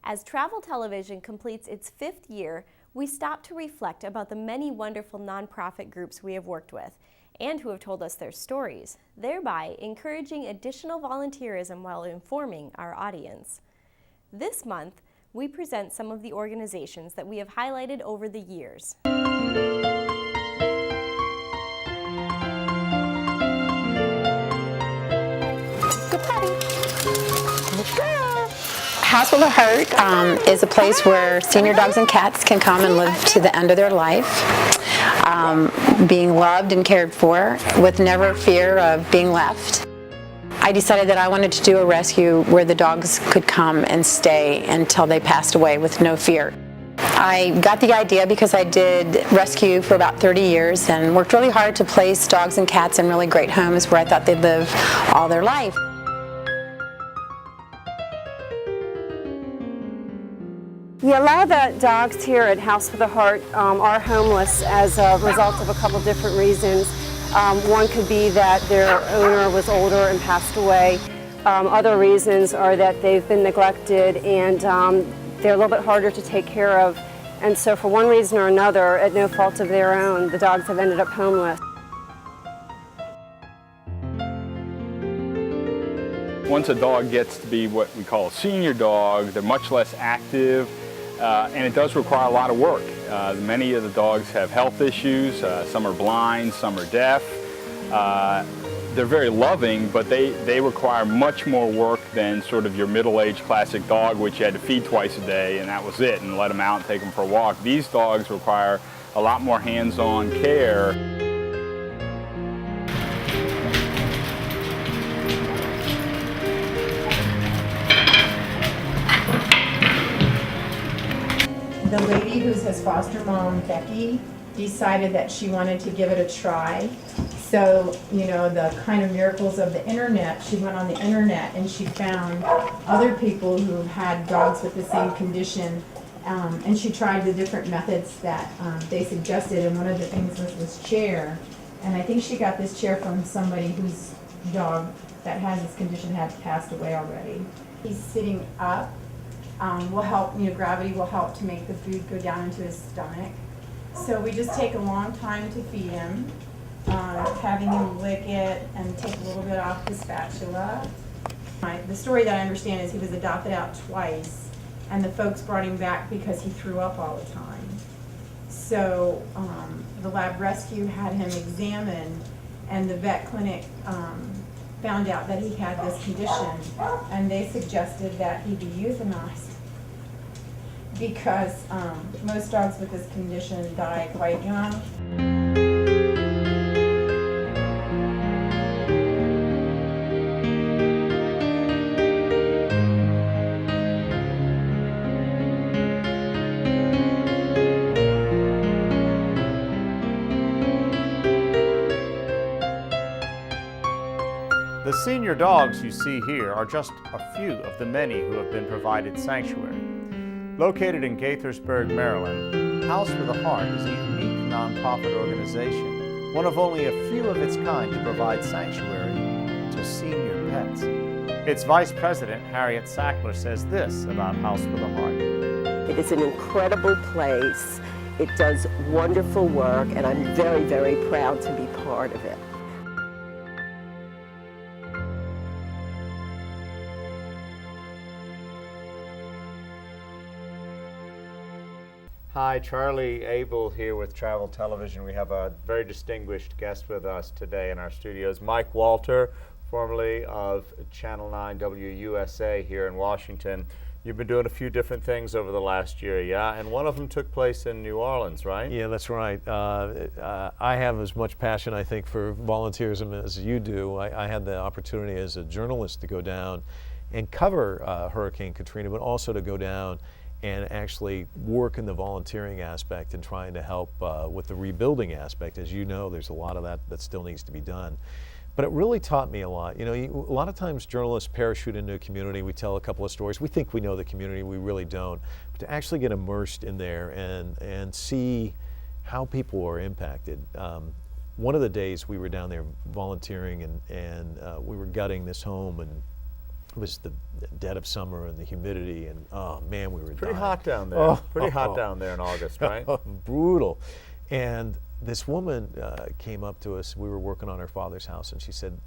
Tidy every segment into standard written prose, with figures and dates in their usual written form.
As Travel Television completes its 5th year, we stop to reflect about the many wonderful nonprofit groups we have worked with and who have told us their stories, thereby encouraging additional volunteerism while informing our audience. This month, we present some of the organizations that we have highlighted over the years. Good party. House with a Heart is a place where senior dogs and cats can come and live to the end of their life, being loved and cared for with never fear of being left. I decided that I wanted to do a rescue where the dogs could come and stay until they passed away with no fear. I got the idea because I did rescue for about 30 years and worked really hard to place dogs and cats in really great homes where I thought they'd live all their life. Yeah, a lot of the dogs here at House with a Heart are homeless as a result of a couple different reasons. One could be that their owner was older and passed away. Other reasons are that they've been neglected and they're a little bit harder to take care of. And so for one reason or another, at no fault of their own, the dogs have ended up homeless. Once a dog gets to be what we call a senior dog, they're much less active. And it does require a lot of work. Many of the dogs have health issues. Some are blind, some are deaf. They're very loving, but they require much more work than sort of your middle-aged classic dog, which you had to feed twice a day and that was it, and let them out and take them for a walk. These dogs require a lot more hands-on care. The lady who's his foster mom, Becky, decided that she wanted to give it a try. So, you know, the kind of miracles of the internet, she went on the internet and she found other people who had dogs with the same condition, and she tried the different methods that they suggested, and one of the things was this chair. And I think she got this chair from somebody whose dog that has this condition had passed away already. He's sitting up. Will help, gravity will help to make the food go down into his stomach. So we just take a long time to feed him, having him lick it and take a little bit off the spatula. The story that I understand is he was adopted out twice, and the folks brought him back because he threw up all the time. So the lab rescue had him examined, and the vet clinic found out that he had this condition, and they suggested that he be euthanized because most dogs with this condition die quite young. The senior dogs you see here are just a few of the many who have been provided sanctuary. Located in Gaithersburg, Maryland, House with a Heart is a unique nonprofit organization, one of only a few of its kind to provide sanctuary to senior pets. Its vice president, Harriet Sackler, says this about House with a Heart. It is an incredible place. It does wonderful work, and I'm very, very proud to be part of it. Hi, Charlie Abel here with Travel Television. We have a very distinguished guest with us today in our studios, Mike Walter, formerly of Channel 9 WUSA here in Washington. You've been doing a few different things over the last year, yeah? And one of them took place in New Orleans, right? Yeah, that's right. I have as much passion, I think, for volunteerism as you do. I had the opportunity as a journalist to go down and cover Hurricane Katrina, but also to go down and actually work in the volunteering aspect and trying to help with the rebuilding aspect. As you know, there's a lot of that still needs to be done. But it really taught me a lot. A lot of times journalists parachute into a community, we tell a couple of stories, we think we know the community, we really don't. But to actually get immersed in there and see how people are impacted. One of the days we were down there volunteering and we were gutting this home, and it was the dead of summer and the humidity, and oh man, we were Pretty dying. hot down there. Pretty hot down there in August, right? Brutal. And this woman came up to us. We were working on her father's house, and she said,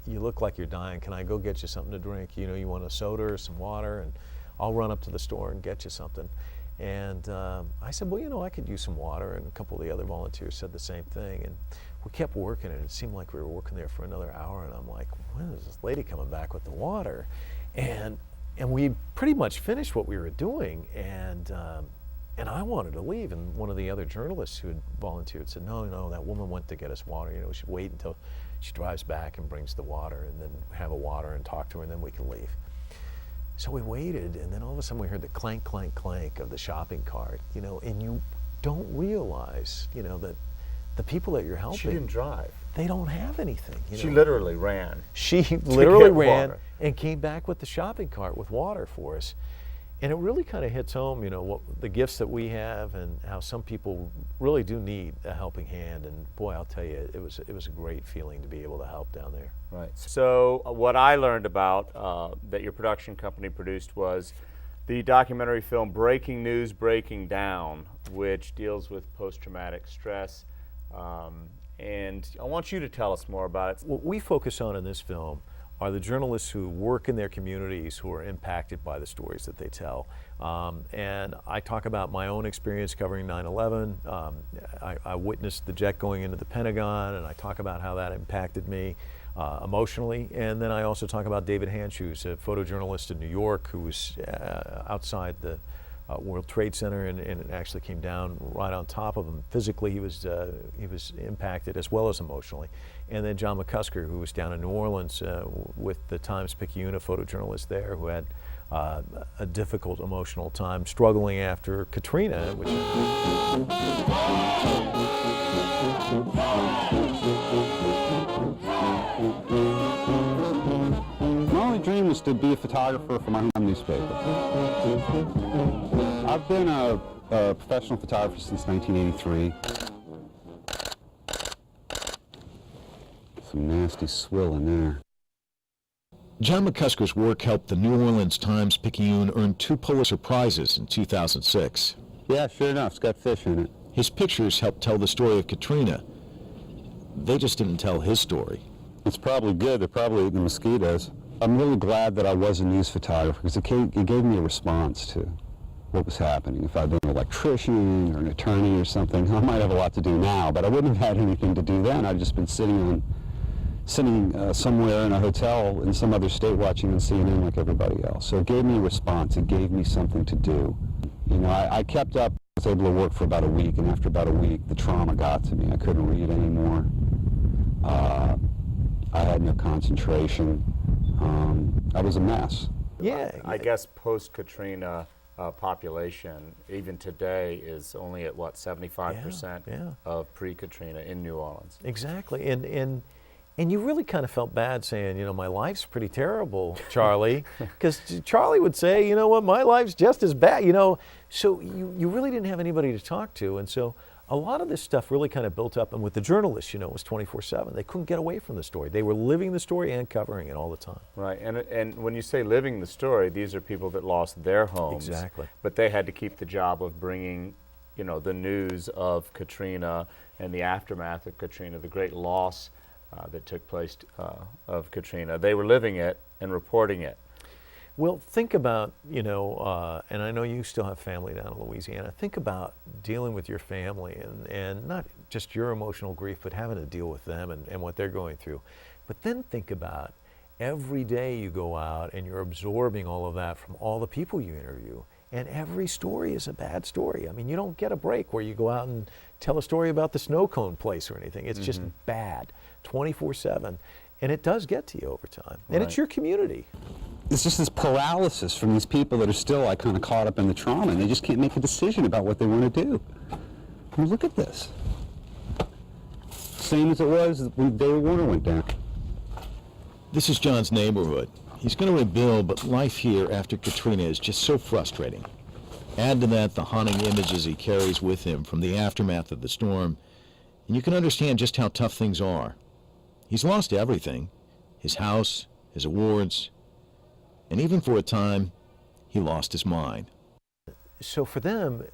"You look like you're dying. Can I go get you something to drink? You know, you want a soda or some water? And I'll run up to the store and get you something." And I said, "Well, you know, I could use some water." And a couple of the other volunteers said the same thing. And we kept working, and it seemed like we were working there for another hour. And I'm like, "When is this lady coming back with the water?" And we pretty much finished what we were doing, and I wanted to leave. And one of the other journalists who had volunteered said, no, that woman went to get us water. You know, we should wait until she drives back and brings the water, and then have a water and talk to her, and then we can leave. So we waited, and then all of a sudden we heard the clank, clank, clank of the shopping cart, you know, and you don't realize, you know, that the people that you're helping, She didn't drive. they don't have anything. You She know? literally ran. She literally get ran water. and came back with the shopping cart with water for us. And it really kind of hits home, you know, what the gifts that we have and how some people really do need a helping hand. And boy, I'll tell you, it was a great feeling to be able to help down there. Right. So what I learned about that your production company produced was the documentary film Breaking News, Breaking Down, which deals with post-traumatic stress. And I want you to tell us more about it. What we focus on in this film are the journalists who work in their communities who are impacted by the stories that they tell. And I talk about my own experience covering 9/11. I witnessed the jet going into the Pentagon, and I talk about how that impacted me emotionally. And then I also talk about David Hanshoes, a photojournalist in New York who was outside the World Trade Center, and it actually came down right on top of him. Physically, he was impacted as well as emotionally. And then John McCusker, who was down in New Orleans with the Times-Picayune, a photojournalist there, who had a difficult emotional time struggling after Katrina. Which My only dream was to be a photographer for my home newspaper. I've been a professional photographer since 1983. Some nasty swill in there. John McCusker's work helped the New Orleans Times-Picayune earn 2 Pulitzer Prizes in 2006. Yeah, sure enough, it's got fish in it. His pictures helped tell the story of Katrina. They just didn't tell his story. It's probably good. They're probably eating the mosquitoes. I'm really glad that I was a news photographer because it gave me a response to what was happening. If I'd been an electrician or an attorney or something, I might have a lot to do now, but I wouldn't have had anything to do then. I'd just been sitting somewhere in a hotel in some other state watching on CNN like everybody else. So it gave me a response. It gave me something to do. You know, I kept up. I was able to work for about a week, and after about a week, the trauma got to me. I couldn't read anymore. I had no concentration. I was a mess. Yeah. I guess post-Katrina population, even today, is only at, what, 75% of pre-Katrina in New Orleans. Exactly. And you really kind of felt bad saying, you know, my life's pretty terrible, Charlie, because Charlie would say, you know what, my life's just as bad, you know. So you really didn't have anybody to talk to. And so a lot of this stuff really kind of built up. And with the journalists, you know, it was 24/7. They couldn't get away from the story. They were living the story and covering it all the time. Right. And when you say living the story, these are people that lost their homes. Exactly. But they had to keep the job of bringing, you know, the news of Katrina and the aftermath of Katrina, the great loss that took place of Katrina. They were living it and reporting it. Well, think about, you know, and I know you still have family down in Louisiana. Think about dealing with your family and not just your emotional grief, but having to deal with them and what they're going through. But then think about every day you go out and you're absorbing all of that from all the people you interview. And every story is a bad story. I mean, you don't get a break where you go out and tell a story about the snow cone place or anything. It's just bad, 24/7. And it does get to you over time. And it's your community. It's just this paralysis from these people that are still like kind of caught up in the trauma, and they just can't make a decision about what they want to do. I mean, look at this. Same as it was when David Warner went down. This is John's neighborhood. He's going to rebuild, but life here after Katrina is just so frustrating. Add to that the haunting images he carries with him from the aftermath of the storm, and you can understand just how tough things are. He's lost everything, his house, his awards, And even for a time, he lost his mind. So for them,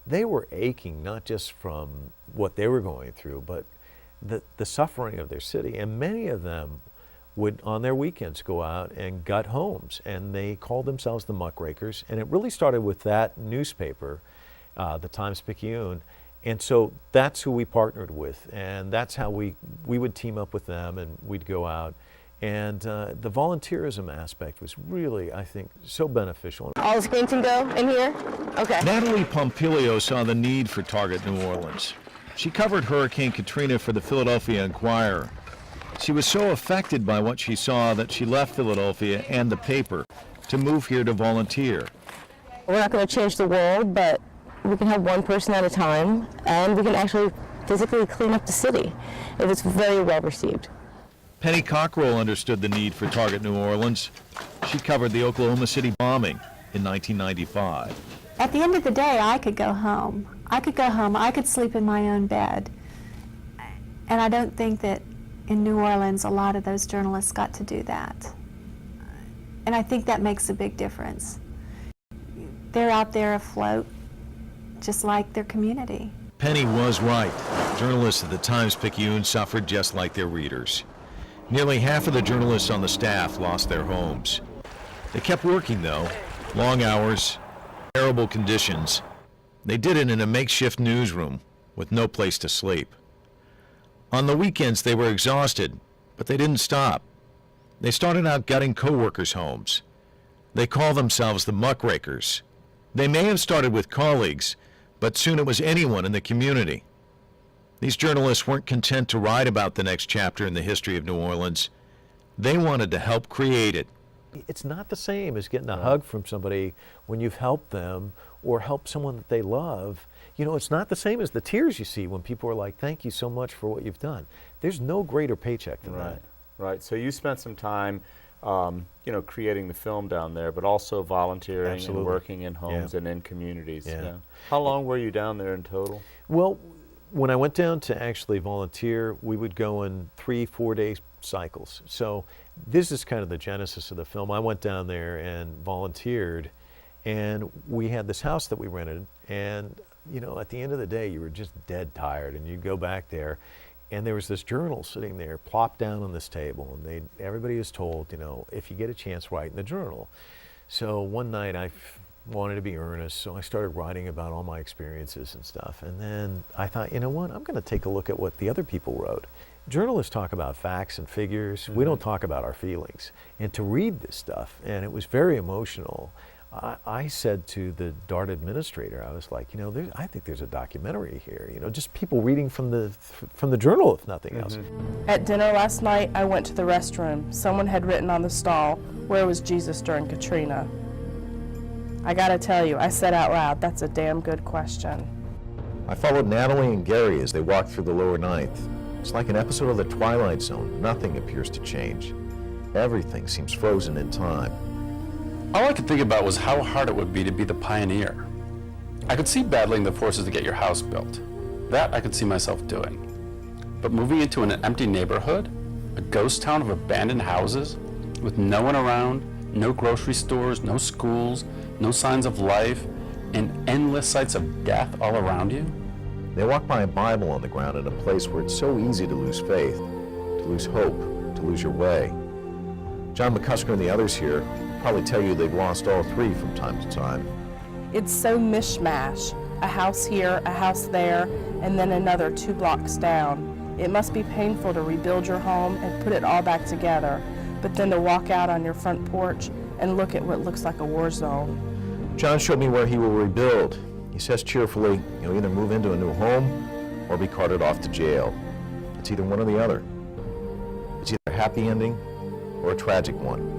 they were aching not just from what they were going through, but the suffering of their city. And many of them would, on their weekends, go out and gut homes, and they called themselves the Muckrakers. And it really started with that newspaper, the Times-Picayune. And so that's who we partnered with, and that's how we would team up with them, and we'd go out. And the volunteerism aspect was really, I think, so beneficial. All the screens can go in here? Okay. Natalie Pompilio saw the need for Target New Orleans. She covered Hurricane Katrina for the Philadelphia Inquirer. She was so affected by what she saw that she left Philadelphia and the paper to move here to volunteer. We're not going to change the world, but we can have one person at a time, and we can actually physically clean up the city if it's very well received. Penny Cockrell understood the need for Target New Orleans. She covered the Oklahoma City bombing in 1995. At the end of the day, I could go home. I could sleep in my own bed. And I don't think that in New Orleans a lot of those journalists got to do that. And I think that makes a big difference. They're out there afloat, just like their community. Penny was right. Journalists at the Times-Picayune suffered just like their readers. Nearly half of the journalists on the staff lost their homes. They kept working, though. Long hours, terrible conditions. They did it in a makeshift newsroom with no place to sleep. On the weekends, they were exhausted, but they didn't stop. They started out gutting co-workers' homes. They call themselves the Muckrakers. They may have started with colleagues, but soon it was anyone in the community. These journalists weren't content to write about the next chapter in the history of New Orleans. They wanted to help create it. It's not the same as getting a hug from somebody when you've helped them or helped someone that they love. You know, it's not the same as the tears you see when people are like, thank you so much for what you've done. There's no greater paycheck than that. Right. So you spent some time, creating the film down there, but also volunteering Absolutely. and working in homes Yeah. and in communities. Yeah. How long were you down there in total? Well, when I went down to actually volunteer, we would go in 3-4 day cycles. So this is kind of the genesis of the film. I went down there and volunteered, and we had this house that we rented, and at the end of the day, you were just dead tired, and you go back there, and there was this journal sitting there, plopped down on this table, and everybody was told, if you get a chance, write in the journal. So one night I wanted to be earnest, so I started writing about all my experiences and stuff. And then I thought, you know what, I'm going to take a look at what the other people wrote. Journalists talk about facts and figures. Mm-hmm. We don't talk about our feelings. And to read this stuff, and it was very emotional, I said to the DART administrator, I was like, I think there's a documentary here. Just people reading from the journal, if nothing else. At dinner last night, I went to the restroom. Someone had written on the stall, "Where was Jesus during Katrina?" I gotta tell you, I said out loud, that's a damn good question. I followed Natalie and Gary as they walked through the lower ninth. It's like an episode of The Twilight Zone. Nothing appears to change. Everything seems frozen in time. All I could think about was how hard it would be to be the pioneer. I could see battling the forces to get your house built. That I could see myself doing. But moving into an empty neighborhood, a ghost town of abandoned houses, with no one around, no grocery stores, no schools, no signs of life, and endless sights of death all around you? They walk by a Bible on the ground in a place where it's so easy to lose faith, to lose hope, to lose your way. John McCusker and the others here probably tell you they've lost all three from time to time. It's so mishmash. A house here, a house there, and then another 2 blocks down. It must be painful to rebuild your home and put it all back together, but then to walk out on your front porch and look at what looks like a war zone. John showed me where he will rebuild. He says cheerfully, he'll either move into a new home or be carted off to jail. It's either one or the other. It's either a happy ending or a tragic one.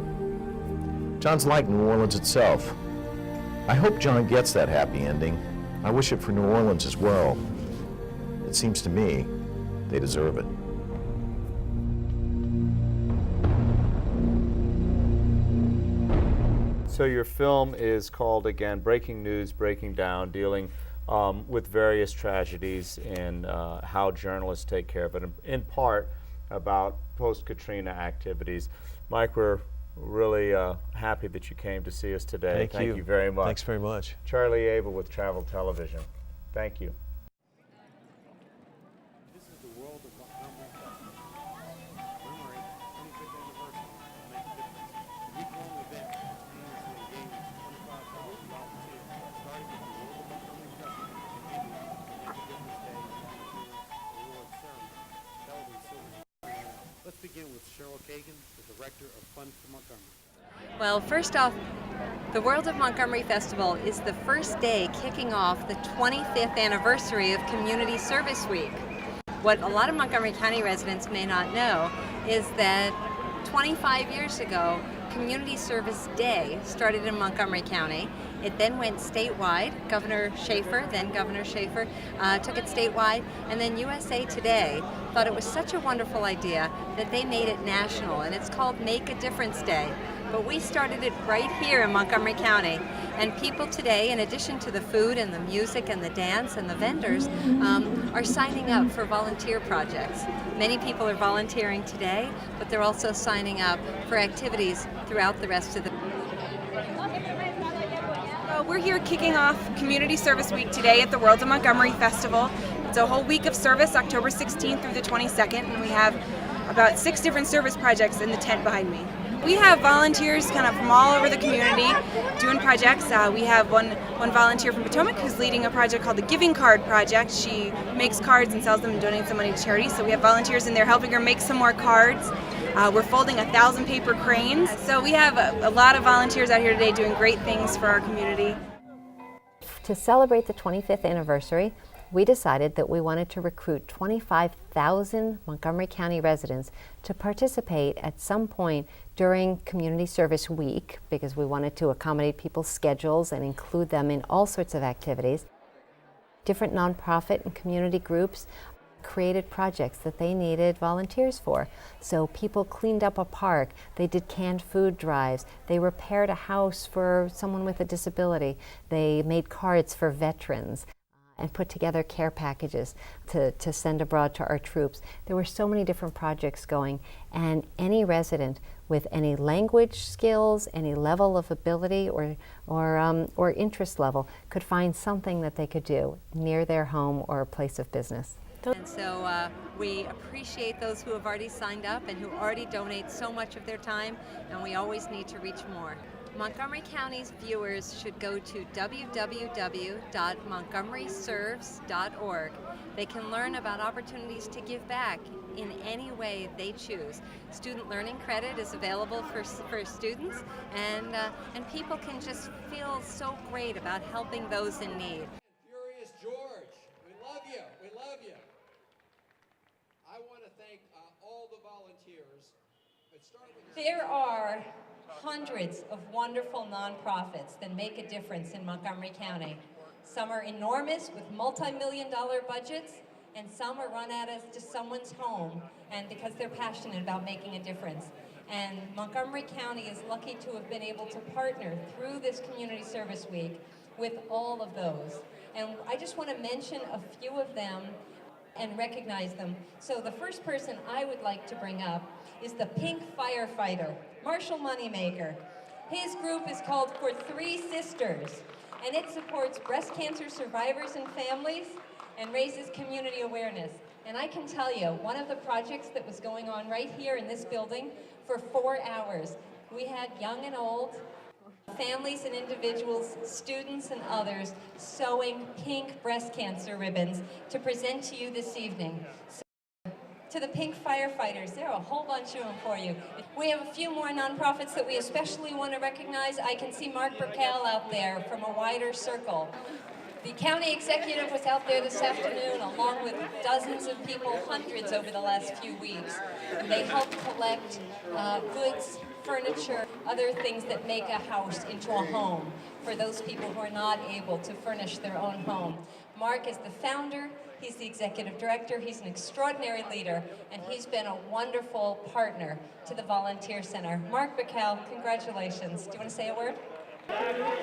John's like New Orleans itself. I hope John gets that happy ending. I wish it for New Orleans as well. It seems to me they deserve it. So your film is called, again, Breaking News, Breaking Down, dealing with various tragedies and how journalists take care of it, in part about post-Katrina activities. Mike, we're Really happy that you came to see us today. Thank you very much. Thanks very much. Charlie Abel with Travel Television. Thank you. This is the World of Montgomery Festival. Commemorating the 25th anniversary of Make a Difference. The week-long event aims to engage 25,000 volunteers, starting with the World of Montgomery Festival and ending with Make a Difference Day Volunteer Award Ceremony held in Silver Spring. Let's begin with Cheryl Kagan, the Director of Fun for Montgomery. Well, first off, the World of Montgomery Festival is the first day kicking off the 25th anniversary of Community Service Week. What a lot of Montgomery County residents may not know is that 25 years ago, Community Service Day started in Montgomery County. It then went statewide. Governor Schaefer took it statewide, and then USA Today thought it was such a wonderful idea that they made it national, and it's called Make a Difference Day. But we started it right here in Montgomery County, and people today, in addition to the food and the music and the dance and the vendors, are signing up for volunteer projects. Many people are volunteering today, but they're also signing up for activities throughout the rest of the We're here kicking off Community Service Week today at the World of Montgomery Festival. It's a whole week of service, October 16th through the 22nd, and we have about 6 different service projects in the tent behind me. We have volunteers kind of from all over the community doing projects. We have one volunteer from Potomac who's leading a project called the Giving Card Project. She makes cards and sells them and donates some money to charity. So we have volunteers in there helping her make some more cards. We're folding 1,000 paper cranes. So we have a lot of volunteers out here today doing great things for our community. To celebrate the 25th anniversary, we decided that we wanted to recruit 25,000 Montgomery County residents to participate at some point during Community Service Week, because we wanted to accommodate people's schedules and include them in all sorts of activities. Different nonprofit and community groups created projects that they needed volunteers for. So people cleaned up a park, they did canned food drives, they repaired a house for someone with a disability, they made cards for veterans, and put together care packages to send abroad to our troops. There were so many different projects going, and any resident with any language skills, any level of ability or interest level could find something that they could do near their home or place of business. And so we appreciate those who have already signed up and who already donate so much of their time, and we always need to reach more. Montgomery County's viewers should go to www.montgomeryserves.org. They can learn about opportunities to give back in any way they choose. Student learning credit is available for students, and people can just feel so great about helping those in need. Furious George, we love you, we love you. I want to thank all the volunteers. There are hundreds of wonderful nonprofits that make a difference in Montgomery County. Some are enormous with multi-million-dollar budgets, and some are run out of just someone's home, and because they're passionate about making a difference. And Montgomery County is lucky to have been able to partner through this Community Service Week with all of those. And I just want to mention a few of them and recognize them. So the first person I would like to bring up is the Pink Firefighter, Marshall Moneymaker. His group is called For Three Sisters, and it supports breast cancer survivors and families and raises community awareness. And I can tell you, one of the projects that was going on right here in this building for 4 hours, we had young and old, families and individuals, students and others, sewing pink breast cancer ribbons to present to you this evening. So, to the Pink Firefighters, there are a whole bunch of them for you. We have a few more nonprofits that we especially want to recognize. I can see Mark Burkell out there from a wider circle. The county executive was out there this afternoon along with dozens of people, hundreds over the last few weeks. They help collect goods, furniture, other things that make a house into a home for those people who are not able to furnish their own home. Mark is the founder, he's the executive director, he's an extraordinary leader, and he's been a wonderful partner to the Volunteer Center. Mark Burkell, congratulations. Do you want to say a word?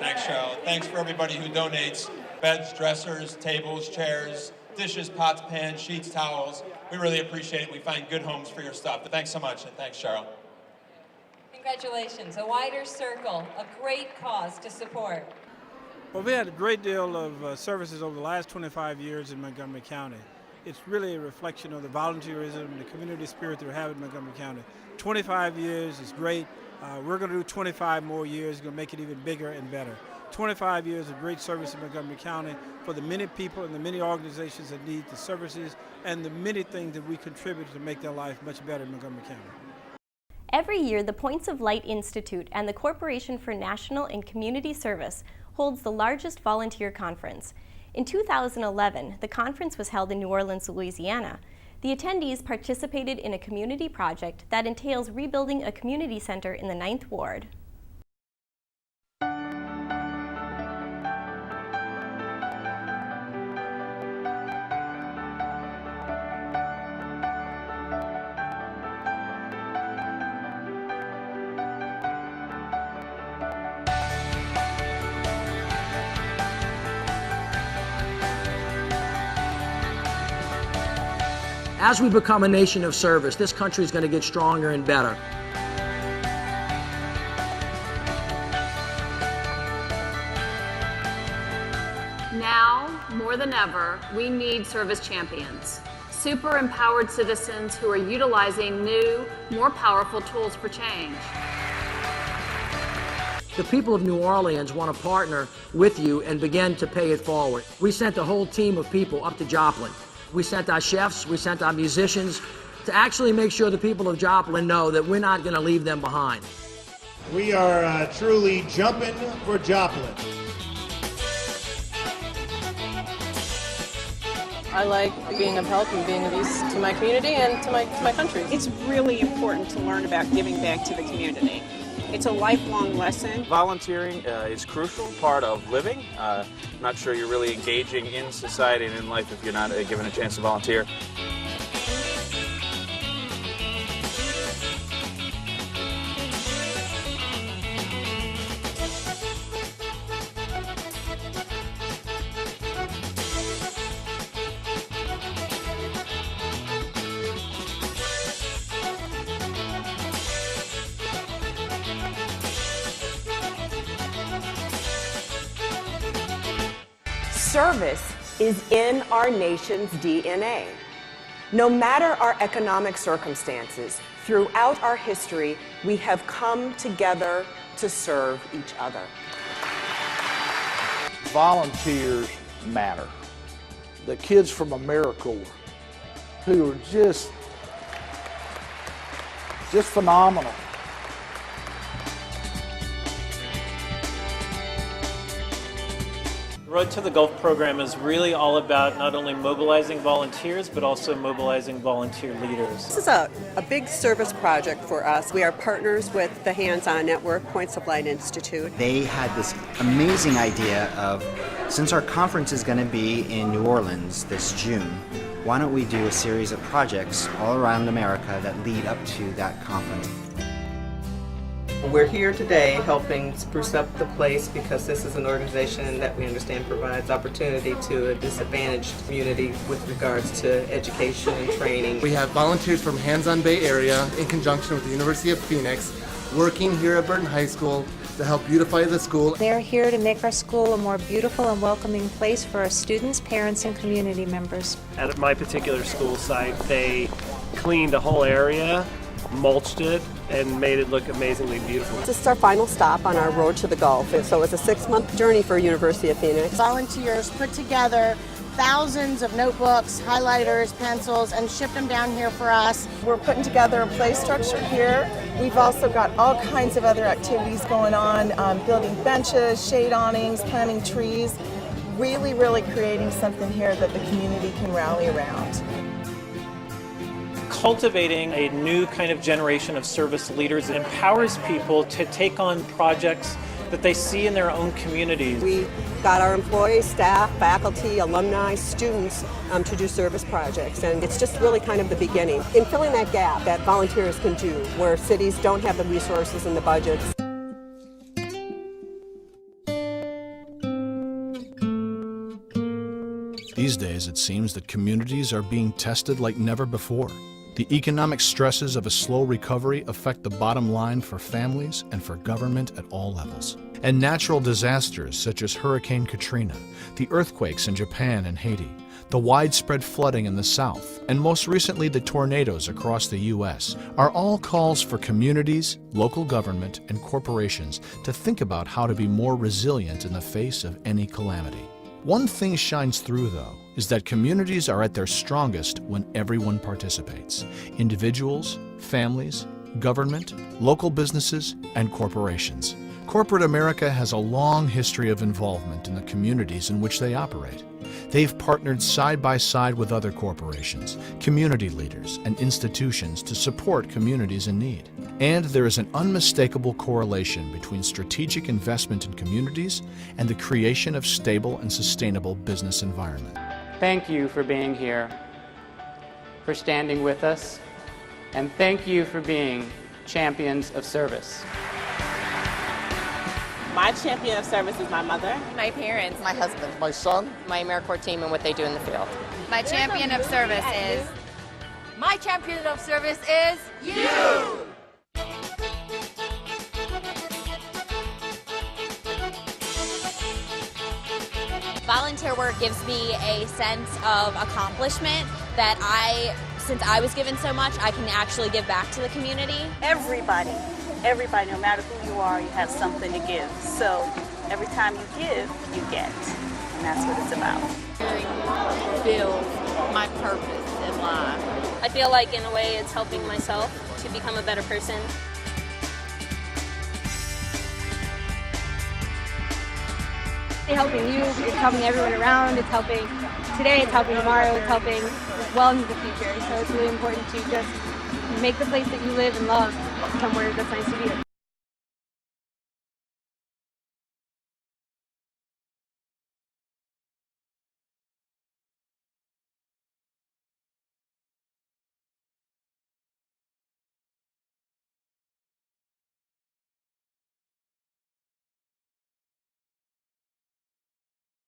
Thanks, Cheryl. Thanks for everybody who donates beds, dressers, tables, chairs, dishes, pots, pans, sheets, towels. We really appreciate it. We find good homes for your stuff. Thanks so much, and thanks, Cheryl. Congratulations, a wider circle, a great cause to support. Well, we had a great deal of services over the last 25 years in Montgomery County. It's really a reflection of the volunteerism and the community spirit that we have in Montgomery County. 25 years is great. We're going to do 25 more years, going to make it even bigger and better. 25 years of great service in Montgomery County for the many people and the many organizations that need the services and the many things that we contribute to make their life much better in Montgomery County. Every year, the Points of Light Institute and the Corporation for National and Community Service holds the largest volunteer conference. In 2011, the conference was held in New Orleans, Louisiana. The attendees participated in a community project that entails rebuilding a community center in the 9th Ward. As we become a nation of service, this country is going to get stronger and better. Now, more than ever, we need service champions, super empowered citizens who are utilizing new, more powerful tools for change. The people of New Orleans want to partner with you and begin to pay it forward. We sent a whole team of people up to Joplin. We sent our chefs, we sent our musicians to actually make sure the people of Joplin know that we're not going to leave them behind. We are truly jumping for Joplin. I like being of help and being of use to my community and to my country. It's really important to learn about giving back to the community. It's a lifelong lesson. Volunteering is a crucial part of living. I'm not sure you're really engaging in society and in life if you're not given a chance to volunteer. Service is in our nation's DNA. No matter our economic circumstances, throughout our history, we have come together to serve each other. Volunteers matter. The kids from AmeriCorps, who are just phenomenal. Road to the Gulf program is really all about not only mobilizing volunteers, but also mobilizing volunteer leaders. This is a big service project for us. We are partners with the Hands-On Network, Points of Light Institute. They had this amazing idea of, since our conference is going to be in New Orleans this June, why don't we do a series of projects all around America that lead up to that conference? We're here today helping spruce up the place because this is an organization that we understand provides opportunity to a disadvantaged community with regards to education and training. We have volunteers from Hands-On Bay Area in conjunction with the University of Phoenix working here at Burton High School to help beautify the school. They're here to make our school a more beautiful and welcoming place for our students, parents, and community members. At my particular school site, they cleaned a whole area, mulched it, and made it look amazingly beautiful. This is our final stop on our road to the Gulf, so it's a 6-month journey for University of Phoenix. Volunteers put together thousands of notebooks, highlighters, pencils, and shipped them down here for us. We're putting together a play structure here. We've also got all kinds of other activities going on, building benches, shade awnings, planting trees, really creating something here that the community can rally around. Cultivating a new kind of generation of service leaders empowers people to take on projects that they see in their own communities. We got our employees, staff, faculty, alumni, students to do service projects, and it's just really kind of the beginning in filling that gap that volunteers can do where cities don't have the resources and the budgets. These days, it seems that communities are being tested like never before. The economic stresses of a slow recovery affect the bottom line for families and for government at all levels. And natural disasters such as Hurricane Katrina, the earthquakes in Japan and Haiti, the widespread flooding in the South, and most recently the tornadoes across the U.S. are all calls for communities, local government, and corporations to think about how to be more resilient in the face of any calamity. One thing shines through, though, is that communities are at their strongest when everyone participates. Individuals, families, government, local businesses, and corporations. Corporate America has a long history of involvement in the communities in which they operate. They've partnered side by side with other corporations, community leaders, and institutions to support communities in need. And there is an unmistakable correlation between strategic investment in communities and the creation of stable and sustainable business environment. Thank you for being here, for standing with us, and thank you for being champions of service. My champion of service is my mother. My parents. My husband. My son. My AmeriCorps team and what they do in the field. My champion of service is... My champion of service is... You! Volunteer work gives me a sense of accomplishment that since I was given so much, I can actually give back to the community. Everybody, no matter who you are, you have something to give. So every time you give, you get. And that's what it's about. Fulfill my purpose in life. I feel like in a way it's helping myself to become a better person. It's helping you, it's helping everyone around, it's helping today, it's helping tomorrow, it's helping well into the future. So it's really important to just make the place that you live and love somewhere that's nice to be in.